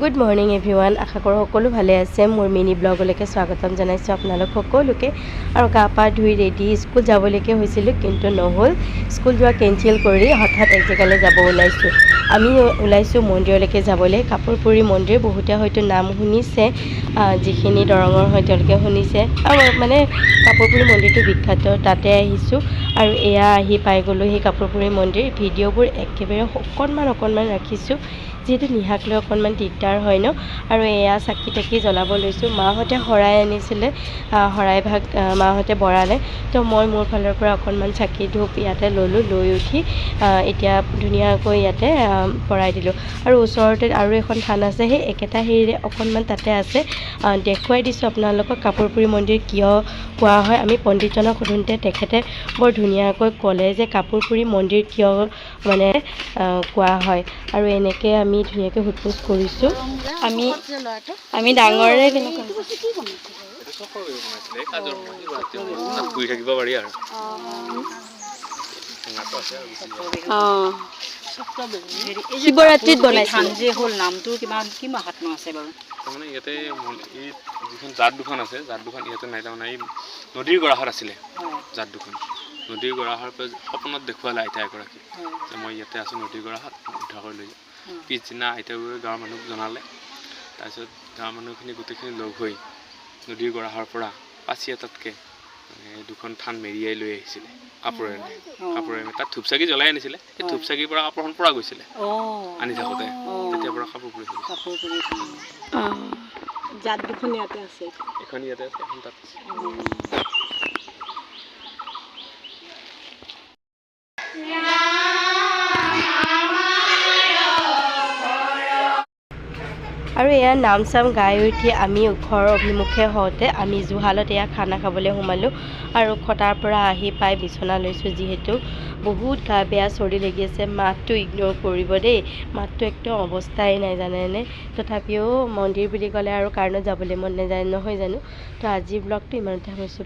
Good morning everyone. আশা কৰোঁ সকলো ভালে আছে। মোৰ মিনি ব্লগলৈকে স্বাগতম জনাইছোঁ আপোনালোক সকলোকে। আৰু গা পা ধুই ৰেডি স্কুল যাবলৈকে হৈছিলোঁ, কিন্তু নহ'ল। স্কুল যোৱা কেঞ্চেল কৰি হঠাৎ এক জেগালৈ যাব ওলাইছোঁ। আমি ওলাইছোঁ মন্দিৰলৈকে যাবলৈ, কাপোৰপুৰী মন্দিৰ। বহুতে হয়তো নাম শুনিছে, যিখিনি দৰঙৰ হয় তেওঁলোকে শুনিছে। আৰু মানে কাপোৰপুৰী মন্দিৰটো বিখ্যাত, তাতে আহিছোঁ। আৰু এয়া আহি পাই গ'লোঁ সেই কাপোৰপুৰী মন্দিৰ। ভিডিঅ'বোৰ একেবাৰে অকণমান ৰাখিছোঁ, যিহেতু নিশাক লৈ অকণমান দিগদাৰ হয় ন। আৰু এয়া চাকি তাকি জ্বলাব লৈছোঁ। মাহঁতে শৰাই আনিছিলে, শৰাইভাগ মাহঁতে বৰালে, তো মই মোৰ ফালৰ পৰা অকণমান চাকি ধূপ ইয়াতে ল'লোঁ। লৈ উঠি এতিয়া ধুনীয়াকৈ ইয়াতে বৰাই দিলোঁ। আৰু ওচৰতে আৰু এখন থান আছে, সেই একেটা হেৰিৰে অকণমান তাতে আছে। দেখুৱাই দিছোঁ আপোনালোকক কাপোৰপুৰী মন্দিৰ কিয় কোৱা হয়। আমি পণ্ডিতজনক সোধোঁতে তেখেতে বৰ ধুনীয়াকৈ ক'লে যে কাপোৰপুৰী মন্দিৰ কিয় মানে কোৱা হয়। আৰু এনেকৈ আমি ধুনীয়াকৈ সোধ-পোছ কৰিছোঁ। আমি ডাঙৰে শিৱৰাত্ৰিত বনাইছে। হ'ল নামটো কিবা কি মাহাত্ম্য আছে বাৰু? তাৰমানে ইয়াতে এই যিখন জাত দুখন আছে, জাত দুখন ইয়াতে নাই। তাৰমানে এই নদীৰ গৰাহত আছিলে জাত দুখন। নদীৰ গৰাহৰ পৰা সপোনত দেখুৱালে আইতা এগৰাকী যে মই ইয়াতে আছোঁ নদীৰ গৰাহত, উদ্ধাৰ কৰি লৈ যাওঁ। পিছদিনা আইতাবোৰে গাঁৱৰ মানুহক জনালে। তাৰপিছত গাঁৱৰ মানুহখিনি গোটেইখিনি লগ হৈ নদীৰ গৰাহৰ পৰা পাচি এটাতকৈ দুখন থান মেৰিয়াই লৈ আহিছিলে কাপোৰেৰে। তাত ধূপচাকি জ্বলাই আনিছিলে। সেই ধূপচাকিৰ পৰা কাপোৰখন পৰা গৈছিলে আনি থাকোঁতে। তেতিয়াৰ পৰা কাপোৰপুৰী জাত দুখন ইয়াতে আছে, এখন ইয়াতে আছে, এখন তাত আছে। আৰু এয়া নাম চাম গাই উঠি আমি ঘৰৰ অভিমুখে হওঁতে আমি জুহালত এয়া খানা খাবলৈ সোমালোঁ। আৰু তাৰ পৰা আহি পাই বিচনা লৈছোঁ, যিহেতু বহুত গা বেয়া, চৰ্দি লাগি আছে। মাতটো ইগন'ৰ কৰিব দেই, মাতটো একদম অৱস্থাই নাই জানেনে। তথাপিও মন্দিৰ বুলি ক'লে আৰু কাৰণত যাবলৈ মন নাযায় নহয় জানো। তো আজিৰ ব্লগটো ইমানতে সামৰিছোঁ।